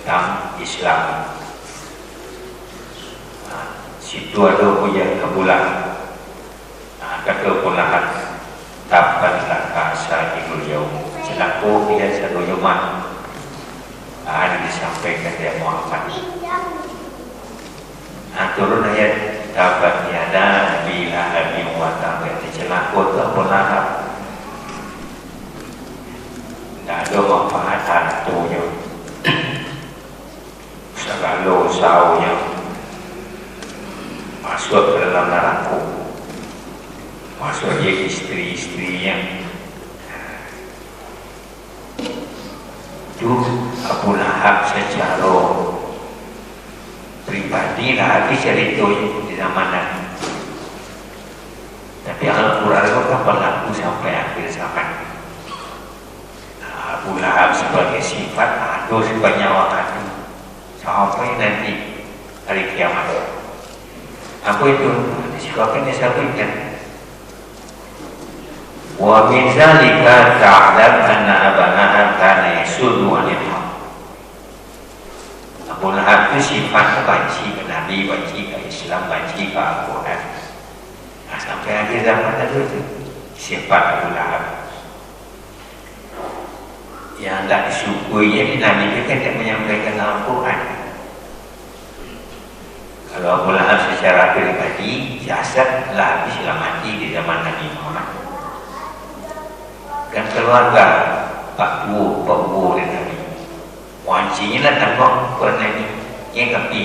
tentang Islam. Situ ada punya kebulan. Kata pulahan taban laka sa'idul yaum. Selaku dia satu yuman. Disampaikan dia Muhammad. Turun ayat taban yada bila abi wa tabat. Selaku tu pulahan. Tak ada manfaatan tunya. Segala usahanya masuk ke dalam neraka, masuk dia isteri-isterinya. Itu Abu Lahab secara pribadi lah habis cerita di zaman Nabi. Tapi Al-Quran itu kan berlaku sampai akhir zaman. Abu Lahab sebagai sifat ada sebanyak waktu sampai nanti hari kiamat. Apa itu? Disebabkan dia sampaikan. Wa min zalika ta'lam anna abanaha kana yasuddu 'anil haq. Abu Lahab itu sifatnya benci ke Nabi, benci ke Islam, benci ke Al-Quran. Sampai akhir zaman itu sifat Abu Lahab. Yang tak disyukurinya di Nabi itu kan tidak menyampaikan Al-Quran. Kalau Abu Lahab secara pribadi jasad lah habis mati di zaman Nabi Muhammad. Dan keluarga Pak Bu dan Nabi wancinya lah nampak kepada Nabi yang kapi.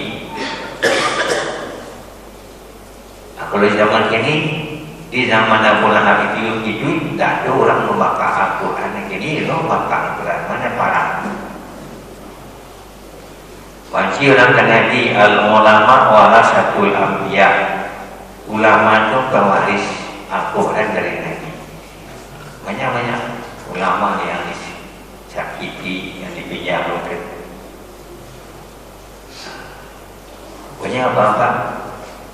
Kalau di zaman ini, di zaman Abu Lahab itu tidak ada orang membaca Al-Quran. Jadi lo baca Al-Quran mana parah. Wanci orang Nabi al-ulama warasatul anbiya. Ulama itu pewaris Al-Quran dari Nabi. Banyak-banyak ulama yang disakiti, yang dipinjam oleh. Banyak apa-apa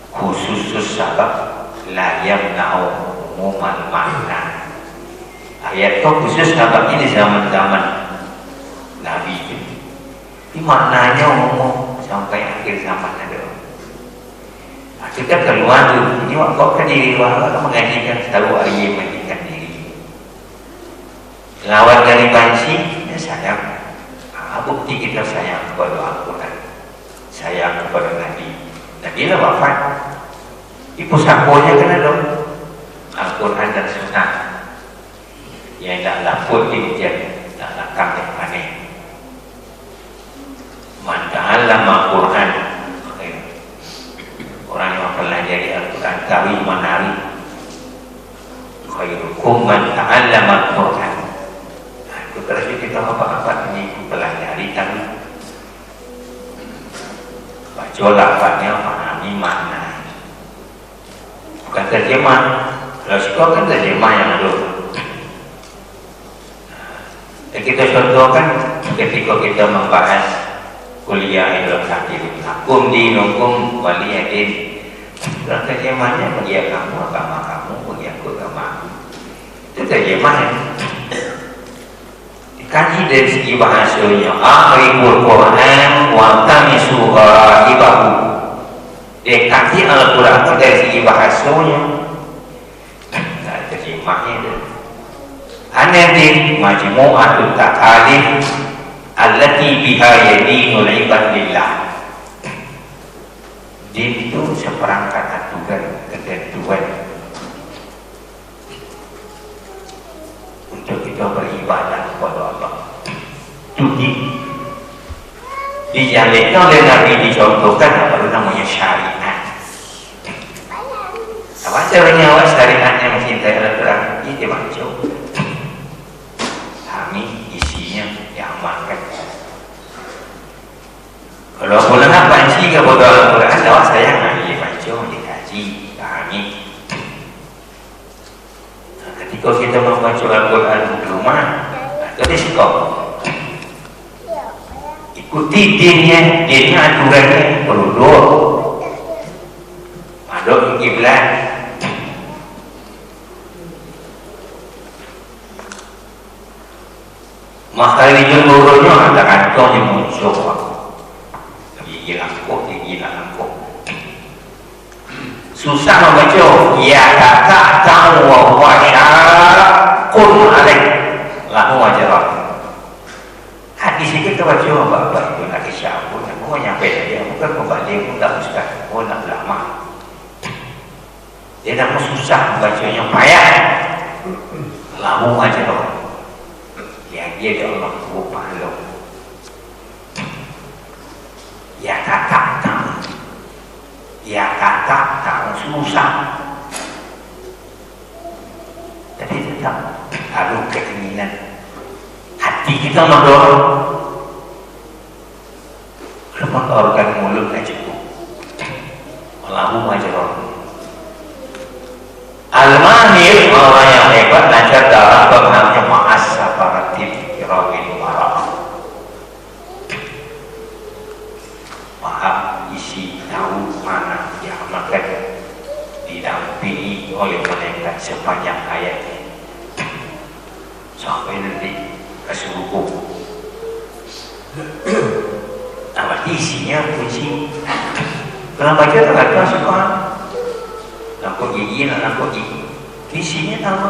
khusus sabab la yamna'u umuman makna. Ayat itu khusus sababnya di zaman-zaman Nabi itu. Ini maknanya umum sampai akhir zaman ada. Kita keluar dulu. Ini waktu kan diri Allah mengajikan selalu ayat mengajikan diri. Lawan dari bansi, ya sayang. Bukti kita sayang kepada Al-Quran, sayang kepada Nabi. Nabi lah wafat. Di pusatnya kan ada Al-Quran dan Sunnah. Yang tak laput diujian, tak lakam yang aneh. Man ta'allama Al-Quran, orang yang mempelajari Al-Quran tahu menari. Khairukum man ta'allama Al-Quran. Itu terus kita apa-apa ini mempelajari tahu. Baca lafaznya, memahami makna. Bukan terjemah. Kalau sekolah kan terjemah yang ada. Dan kita contohkan ketika kita membahas kuliah Idul Hakim, hukum dinukum waliyadin. Dan terjemahnya bagi kamu agama kamu, bagi aku agama aku. Itu terjemahnya. Dikaji dari segi bahasanya. Aqribul Quran wa tamisuha ibahu. Dikaji Al-Quran itu dari segi bahasanya. Nah, terjemahnya itu. Anadin majmu'atut ta'alif allati biha yadinul ibad lillah. Din itu seperangkat aturan ketentuan untuk kita beribadah kepada Allah. Itu din. Dijalankan oleh Nabi, dicontohkan apa namanya syariat. Apa caranya awak syariatnya mencintai Al-Quran? Ini dia baca. Isinya diamalkan. Kalau Abu Lahab banci kepada Al-Quran, awak sayang dia baca, dikaji, pahami. Ketika kita membaca Al-Quran di rumah, itu di sekolah. Ikuti dinnya aturannya beruduk, maduk ke kiblat. Makharijul burunya ada kantong yang muncul. susah membaca ya kata tahu wa syaqun alaih lahu ajran. Hadis ini kita baca bapak itu nak siapa pun aku nyampe dia bukan kembali pun tak ustaz pun nak lama dia nak susah membacanya payah lahu ajran yang dia dia Allah tu pahala ya kata tak susah tapi tetap ada keinginan hati kita mendorong organ mulut aja cukup Allahu majrur al-mahir orang yang hebat lancar dalam pemahamnya ma'as saparatif kirawin marah paham isi tahu mana diamalkan didampingi oleh malaikat sepanjang ayat ini sampai nanti kasih hukum apa isinya kunci kalau baca tak ada suka nampak gigi isinya sama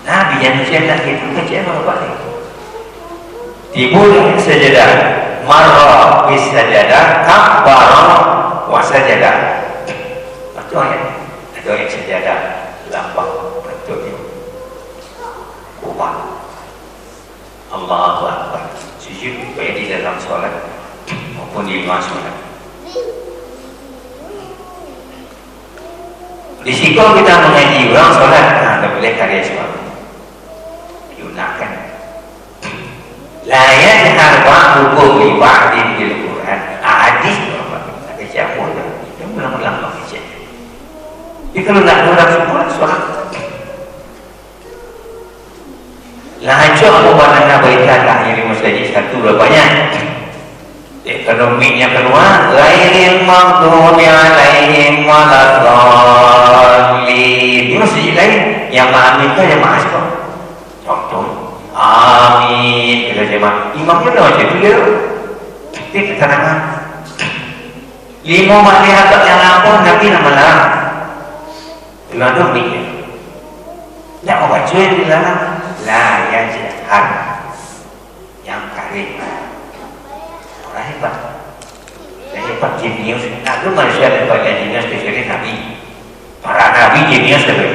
Nabi yang mencetak itu kecil apa ni timbul sajadah marra bis sajadah kabbara wa sajadah atau yang sajadah lambang bentuknya kuat Allahu Akbar sujud baik di dalam solat maupun di luar solat. Di sikap kita mengaji orang solat tak boleh karya solat gunakan layan harba hukum liwa'din bil Quran hadis tak kecil pun itu ulang-ulang kecil jadi kalau nak orang semua solat lanjut pembuatan baitan lahir di masjid satu banyak ekonominya keluar ghairil maghdubi alaihim waladdallin. Di masjid lain yang mengaminkan yang masuk contoh amin kita jemaah imamnya dah macam tu dia di keterangan 5 makna agak yang apa nanti nama lah lalu ni tak mau baca yang dilarang la yajhar yang karim orang hebat jenius itu manusia hebat yang jenius kecuali Nabi para Nabi jenius lebih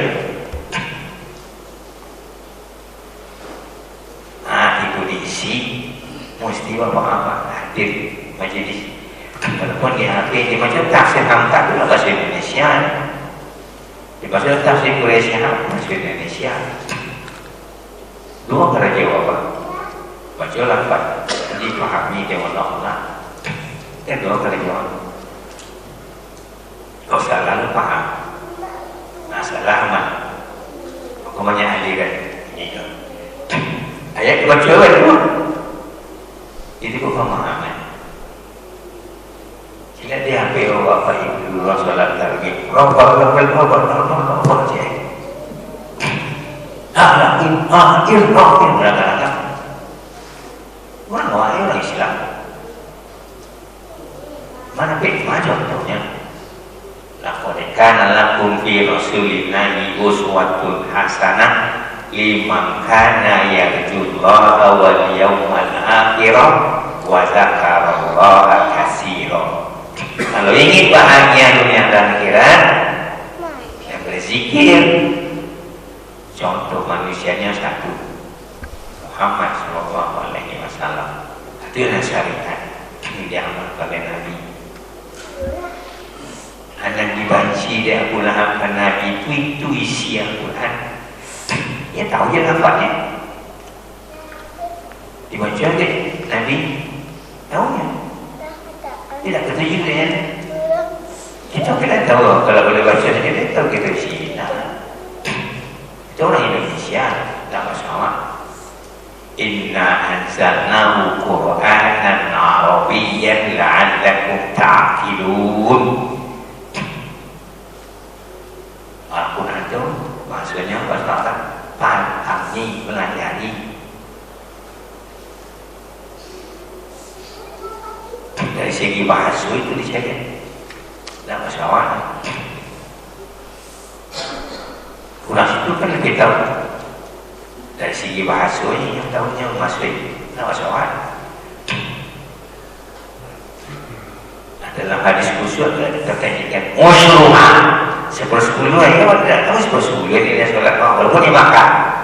itu diisi mesti apa hadir majelis walaupun di HP di macam tafsir angkat itu bahasa Indonesia di bahasa tafsir Quraisy bahasa Indonesia dua kali jawaban baca lambat dipahami dengan Allah dan dua kali jawab kau salah lu paham salah aman hukumannya aliran ini ayat baca itu itu pemahaman sila dia HP bapak ibu salat target robbal ilmu beragam orang Islam mana hikmah contohnya laqad kana lakum fi rasulillahi uswatun hasanah liman kana yarjullaha wal yawmal akhir wa dzakarallaha katsiran. Kalau ingin bahagia dunia dan akhirat yang berzikir contoh manusianya satu Muhammad SAW itu yang syariat yang diamalkan oleh Nabi anak dibanci dia Abu Lahab kan Nabi itu isi Al-Quran dia tahu je lafaznya dibaca dia Nabi tahu ya tidak ketujuh dia kita tidak tahu kalau boleh baca dia tahu kita isi itu orang Indonesia tak masalah. Inna anzalnahu Qur'anan Arabiyyan la'allakum ta'qilun. Al-Quran itu maksudnya bahasa Arab pahami pelajari dari segi bahasa itu dijaga, tidak masalah. Kurang itu kan lebih tahu dari segi bahasanya yang tahunya masuk, tidak masalah. Dalam hadis khusus terkait musyruha sepersepuluh ya, kalau tidak tahu sepersepuluh ini dia sholat walaupun di Makkah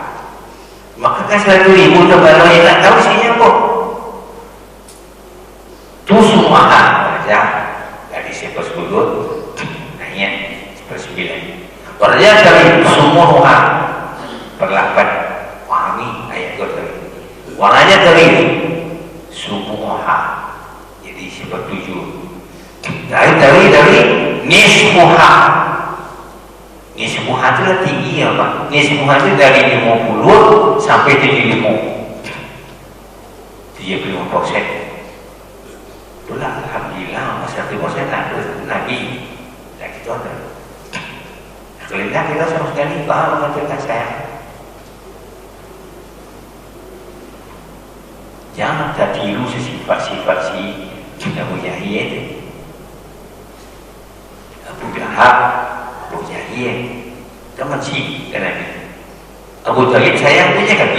kan 100.000 tu baru yang tak tahu isinya apa tu semua baca dari sepersepuluh hanya sepersembilan warnanya dari semua perlapan pahami ayat itu warnanya dari semua jadi sepertujuh dari nisbuha. Nisbuha itu tinggi ya Pak. Nisbuha itu dari 50 sampai 75%. Itulah alhamdulillah 1% ada Nabi. Nah gitu ada. Kalau kita sama sekali paham mengajarkan saya. Jangan tertiru sifat-sifat si Abu Jahil. Abu Lahab, Abu Jahil, teman si kan Nabi. Abu Talib sayang punya kan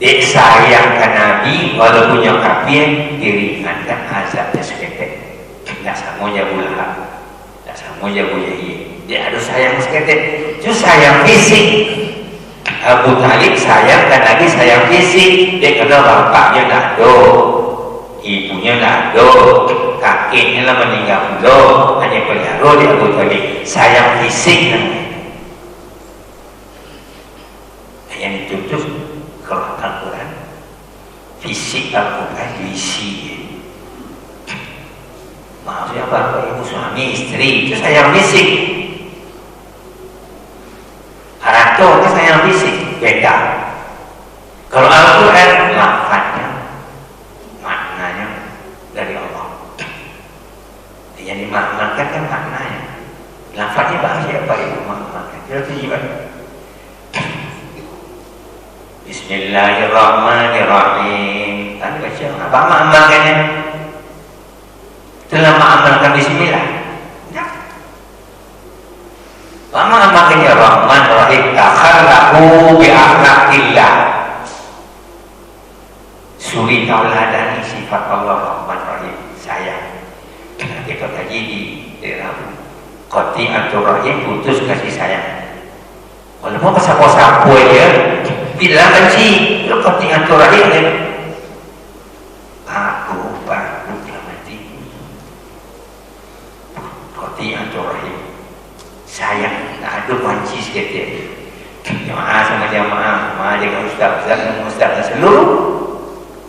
dia sayangkan Nabi walaupun yang kafir diringankan azabnya seketek. Tidak samunya Abu Lahab, tidak samunya Abu Jahil. Dia ada sayang seketek, itu sayang fisik. Abu Talib sayangkan Nabi sayang fisik. Dia kena bapaknya nak do, ibunya nak do, kakeknya lah meninggal dulu, hanya pelihara di Abu Talib. Sayang fisik yang ditutup kalau Al-Quran fisik Al-Quran diisi. Maksudnya apa? Ibu suami istri itu sayang fisik. Harta itu sayang fisik beda. Kalau Al-Quran lafaznya maknanya dari Allah. Yang dimaknakan kan maknanya. Lafaznya bahasa apa itu maknakan? Jadi gimana? Bismillahirrahmanirrahim. Kan baca apa maknanya? Telah mengamalkan bismillah. Tidak. Apa maknanya Rahman Rahim? Takhallahu bi akhlaqillah. Suri tauladani sifat Allah Rahman Rahim. Sayang. Kita kaji di dalam qati'atur rahim, putus kasih sayang. Walaupun sapu-sapu aja tidak benci, itu qati'atur rahim kan. Aku tidak mati. Qati'atur rahim. Sayang, tak ada benci sekejap. Jemaah sama jemaah dengan ustaz dan seluruh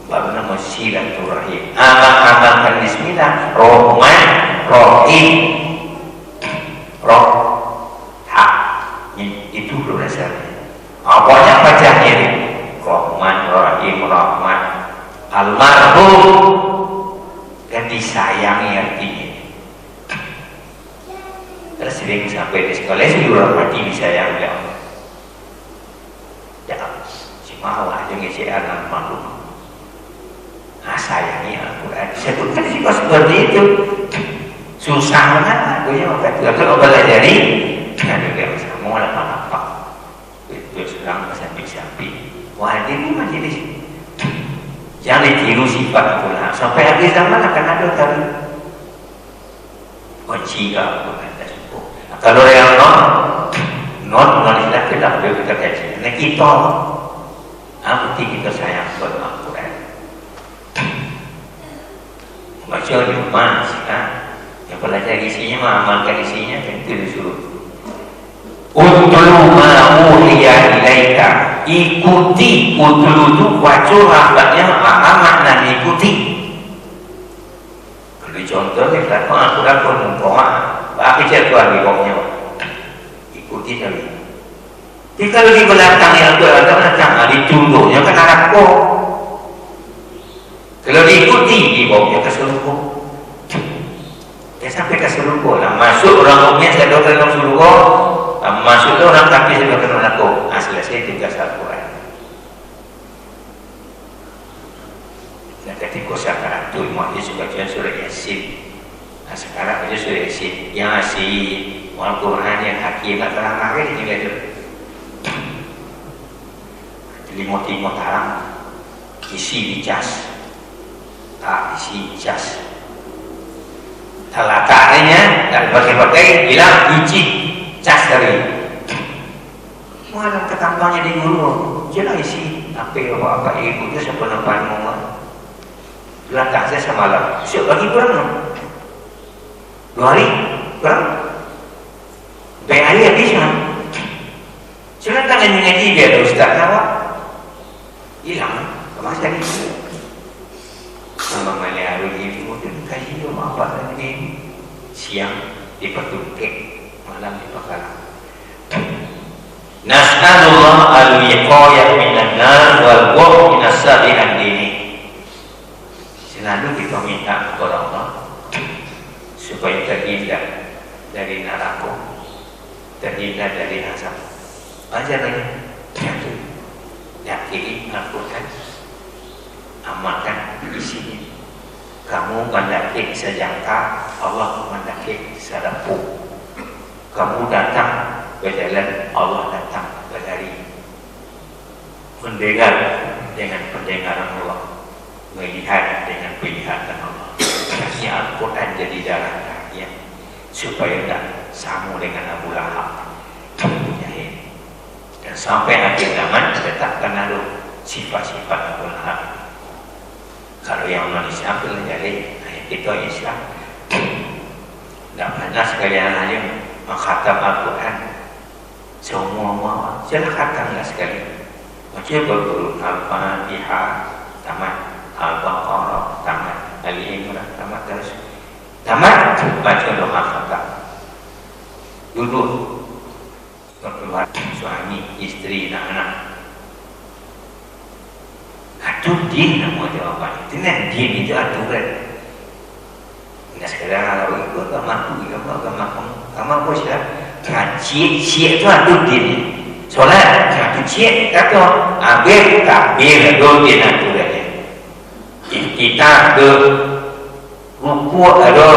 baru nama silaturahim. Amal-amalkan bismillah, Rahman Rahim, Roh hak itu dasarnya. Apanya bacanya ini? Rahman Rahim, Rahman almarhum dan disayangi artinya. Terus sering sampai di sekolah seluruh mati disayang oleh Allah. Ya, si maha aja ngisi anak makhluk. Sayangi Al-Quran. Sebutkan sifat seperti itu. Susah banget lagunya. Kalau pelajari, ada yang semua apa-apa. Itu sedang sampai-sampai. Wah, ini majelis. Jangan ditiru sifat Al-Quran. Sampai akhir zaman akan ada tadi. Kunci Al-Quran. Kalau yang non Islam kita boleh kita kaji. Nah kita, berarti kita sayang kepada Al-Quran. Baca di rumah, yang belajar isinya, amalkan isinya, itu disuruh. Utlu ma'uliya ilaika, ikuti. Utlu itu baca rafatnya makna ikuti. Kalau contoh kita Al-Quran pun membawa apa jadwal di bawahnya, ikuti kali. Jadi kalau di belakang Al-Quran datang ditunjuknya kan arah kok. Kalau diikuti di bawahnya keseluruh, ya sampai keseluruh lah. Masuk orang mukmin sedang dalam surga, masuk orang kafir sedang dalam neraka. Selesai tugas Al-Quran. Dan ketika usaha satu umat dia suka baca surah Yasin. Nah, sekarang baca surah Yasin. Yasin, Al-Quran yang hakim, tak terang-terang ini gitu. Limut-limut haram, isi dicas, tak isi dicas. Talataknya tak pakai-pakai, hilang icip cas dari. Mana ketampangnya di guru, jelas isi apa ibu itu siapa nampak mama. Belakang saya semalam, siap lagi kurang 2 hari kurang. Hari habis kan. Silakan ngaji dia ada ustaz awak. Hilang masa ni. Sama Malaysia hari ini mungkin kaji apa lagi siang di Patukek, malam di Pakalang. Nas'alullah al-wiqayah minan nar wal bu'd min as-sabi'an dini. Selalu kita minta kepada Allah supaya terhindar dari neraka, terhindar dari azab. Ajar lagi, yakini Al-Quran, amalkan isinya. Kamu mendaki sejangka, Allah mendaki serapu. Kamu datang berjalan, Allah datang berlari. Mendengar dengan pendengaran Allah, melihat dengan penglihatan Allah. Kasih Al-Quran jadi darah ya, supaya tidak sama dengan Abu Lahab. Dan sampai akhir zaman tetapkan ada sifat-sifat Abu Lahab. Kalau yang manusia pelajari kita Islam, tidak pernah sekalian aja mengkhatam Al-Quran semua jelas khatamlah sekali. Macam berguru Al-Fatihah tamat, Al-Baqarah tamat, Al-Imran tamat, terus tamat baca doa khatam. Duduk berkeluar suami, isteri, anak-anak. Aduh din nama jawapan itu kan, din itu aturan. Nah sekarang kalau itu agak mampu, agak mampu sudah. Cik itu aduh din. Solat, cik kata ambil takbir, aduh din aturannya. Kita ke ruku ada,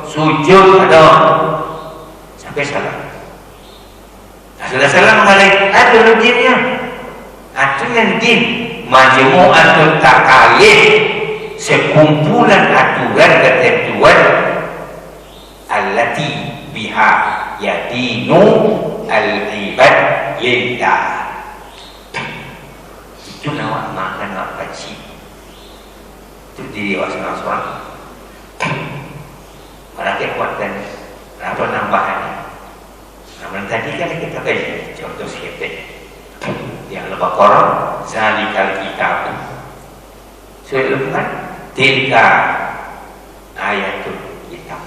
sujud ada, sampai salam. Sudah salam balik, aduh dinnya, aturan din. Majmu'atul takalif, sekumpulan aturan ketentuan allati biha yadinu al-ibad lillah. Itu nama makan apa sih? Itu diri wasna-wasna. Mereka kuatkan apa nambahannya? Namun tadi kan kita beri contoh sikit. Yang Al-Baqarah zalikal kitab. Surah Luqman tilka ayatul kitab.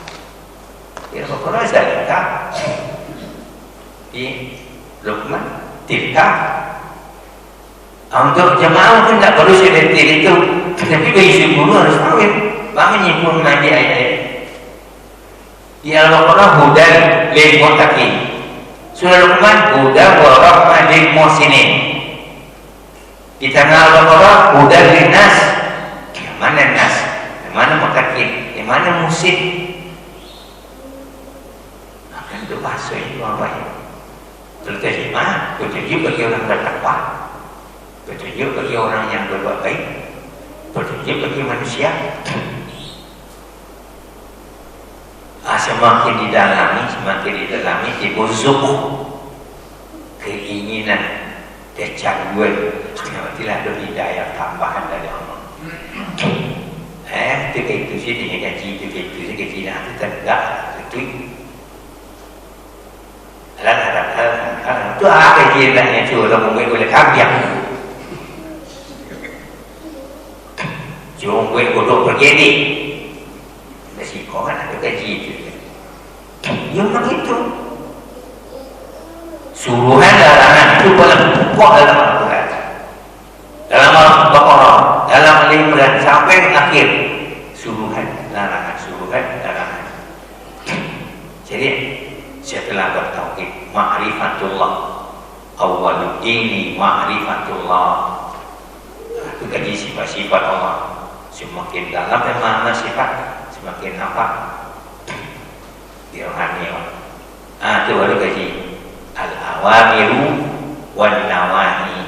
Yang Al-Baqarah zalika. Di Luqman tilka. Untuk jemaah pun tak perlu sedetil itu, tapi bagi guru harus tahu bagaimana menyebut mandi ayat. Di Al-Baqarah hudan lil muttaqin. Surah Luqman hudan wa rahmah lil muhsinin. Di tengah Al-Baqarah hudan lin nas. Yang mana nas? Yang mana muttaqin? Yang mana muhsin? Akan itu bahasa itu apa ya? Terjemah, petunjuk bagi orang bertakwa, petunjuk bagi orang yang berbuat baik, petunjuk bagi manusia. Semakin didalami, dibusuk keinginan, kecanduan. Tidak ada hidayah tambahan dari Allah. Ketika itu sih dengan gaji, ketika itu sih gaji nanti tidak itu. Itu apa gajinya itu? Orang mungkin boleh kambiang. Cuma boleh bodoh pergi. Nasi kau kan ada gaji itu. Ya memang itu. Suruhan larangan itu paling pokok dalam Al-Quran. Dalam Al-Baqarah, dalam Al-Imran sampai akhir suruhan larangan. Jadi setelah bertauhid, ma'rifatullah, awwaluddini ma'rifatullah. Itu gaji sifat-sifat Allah. Semakin dalam memang sifat, semakin apa? Rohani. Itu baru kaji al-awamiru wan nawahi,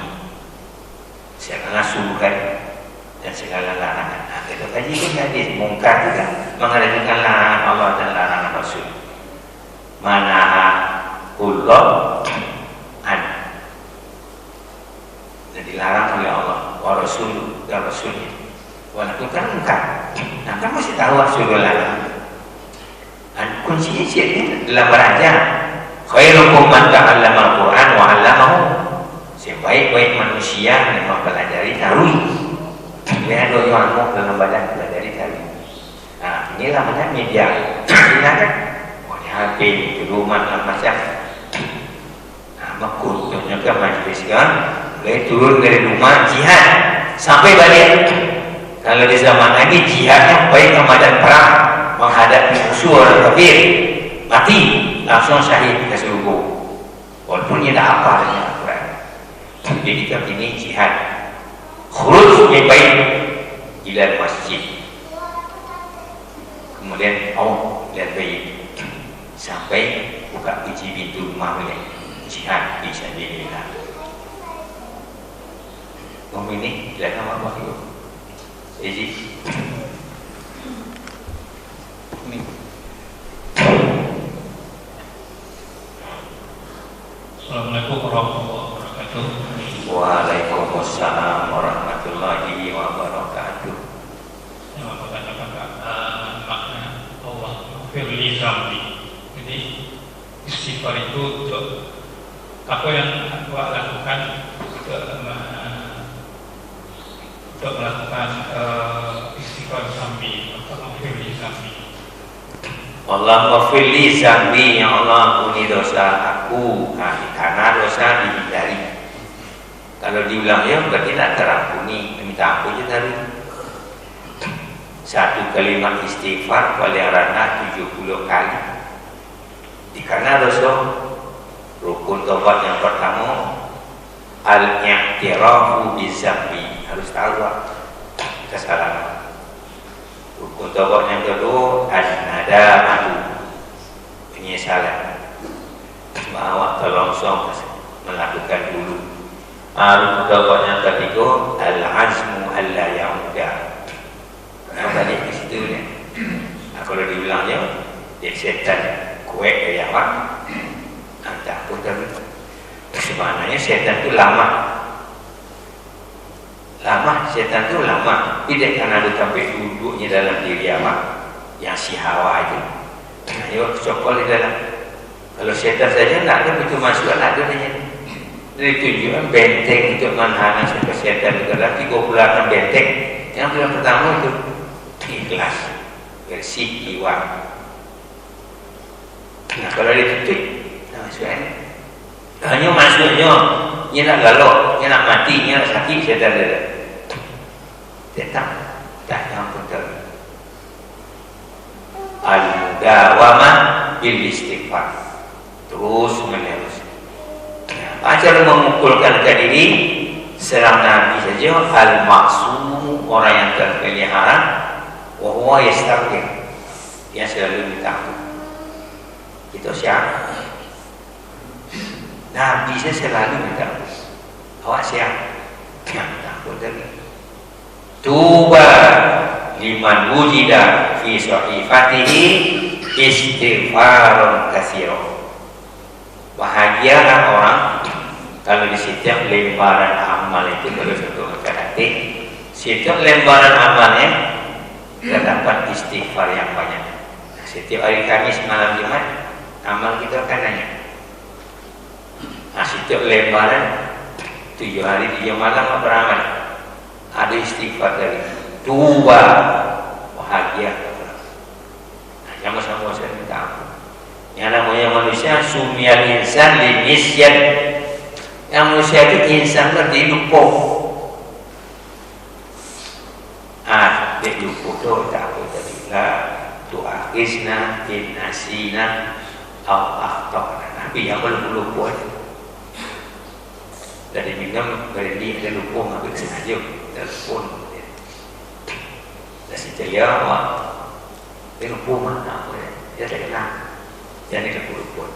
segala suruhan dan segala larangan. Kita kaji ini hadis mungkar juga mengadakan larangan Allah dan larangan Rasul. Manaha Allah an, dan dilarang oleh Allah wa Rasul dan Rasulnya. Walaupun kan mungkar, nah kan masih tahu Rasulullah larang. Kuncinya sih dalam beraja. Khairukum man ta'allama al-Quran wa 'allamahu. Sebaik-baik manusia yang mempelajari tarwi. Lihat doa ilmu dalam badan pelajari tarwi. Nah, inilah namanya media. Ini kan di HP, di rumah macam. Nah, makutnya ke majlis kan, mulai turun dari rumah jihad sampai balik. Kalau di zaman ini jihadnya baik Ramadan perang menghadapi musuh orang kafir, mati langsung syahid ke surga. Walaupun tidak apa dengan Al-Quran. Jadi kita ini jihad. Khuruj yang baik ila masjid. Kemudian dan baik sampai buka kunci pintu rumah boleh jihad bisa dilihat. Ini tidak nama apa itu. Jadi ini. Assalamualaikum warahmatullahi wabarakatuh. Waalaikumsalam warahmatullahi wabarakatuh. Yang aku katakan makna Allah firli zambi. Jadi istighfar itu untuk apa yang aku lakukan untuk melakukan istighfar zambi atau firli zambi. Allah maghfirli zambi, ya Allah ampuni dosa aku. Karena dosa dihindari. Kalau diulang ya berarti tidak terampuni, minta ampun je tadi. Satu kalimat istighfar paling 70 kali. Karena dosa rukun taubat yang pertama al-i'tirafu bizambi, harus tahu kesalahan. Rukun taubat yang kedua an-nadamatu, penyesalan bahwa terlongsong melakukan dulu. Rukun taubat yang ketiga al-azmu alla ya'uda, balik ke situ ni. Kalau diulangnya dia setan kuat kayak apa? Entah pun tapi sebenarnya setan itu lama. Setan itu lama, tidak karena ada sampai duduknya dalam diri apa yang si hawa itu. Ayo cokol di dalam. Kalau setan saja nak ada itu masuk ada nanya. Dari tujuan benteng untuk menghana setan itu adalah 30 benteng. Yang pertama itu ikhlas, bersih jiwa. Nah kalau ditutup, maksudnya hanya masuknya, dia nak galak, dia nak mati, dia nak sakit, setan ada. Tetap tak yang betul. Al-mudawamah bil istighfar, terus menerus. Cara memukulkan ke diri, serang Nabi saja, al-maksum, orang yang terpelihara, wa yastaghfir, dia selalu minta ampun. Itu siapa? Nabi saya selalu minta ampun. Awak siapa? Minta ampun tadi. Tuba liman wujida fi sahifatihi istighfarun katsira. Bahagialah orang kalau di setiap lembaran amal itu kalau satu hati, setiap lembaran amalnya terdapat istighfar yang banyak. Setiap hari Kamis malam Jumat amal kita akan nanya. Setiap lembaran 7 hari 7 malam beramal, ada istighfar dari dua, bahagia. Sama-sama saya minta ampun. Yang namanya manusia sumiyal insan linisyan. Yang manusia itu insan berarti lupa. Dia lupa tu tak apa tadi lah. Tu akhirna in nasina au akhtana. Nabi yang belum lupa. Dari minum berhenti ada lupa, ngambil sengaja telepon. Kasih celia awak. Dia lupa mana apa dia tak kenal. Dia ni lupa.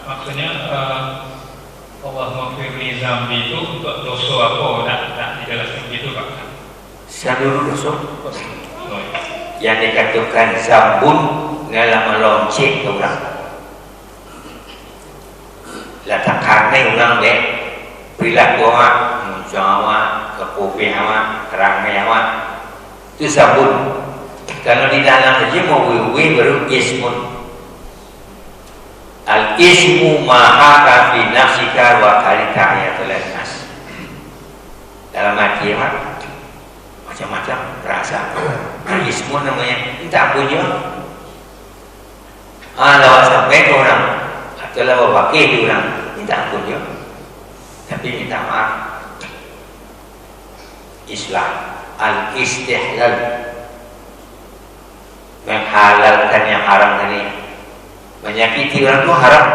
Maksudnya Allah mengampuni zambi itu untuk dosa apa? Tak dijelaskan begitu Pak. Siapa dulu dosa? Yang dikatakan zambun dalam melonceng orang. Letak karena orang dek perilaku awak, muncul awak, kekopi awak, keramai awak, itu zambun. Kalau di dalam saja mau wewe baru ismun. Al-ismu ma'aka fi nafsika wa karika ayatul nas. Dalam hati apa? Macam-macam rasa. Al-ismu namanya minta ampun je. Lawat sampai ke orang atau lawat pakai orang minta ampun je. Tapi minta maaf. Islam al-istihlal, menghalalkan yang haram tadi. Menyakiti orang itu haram.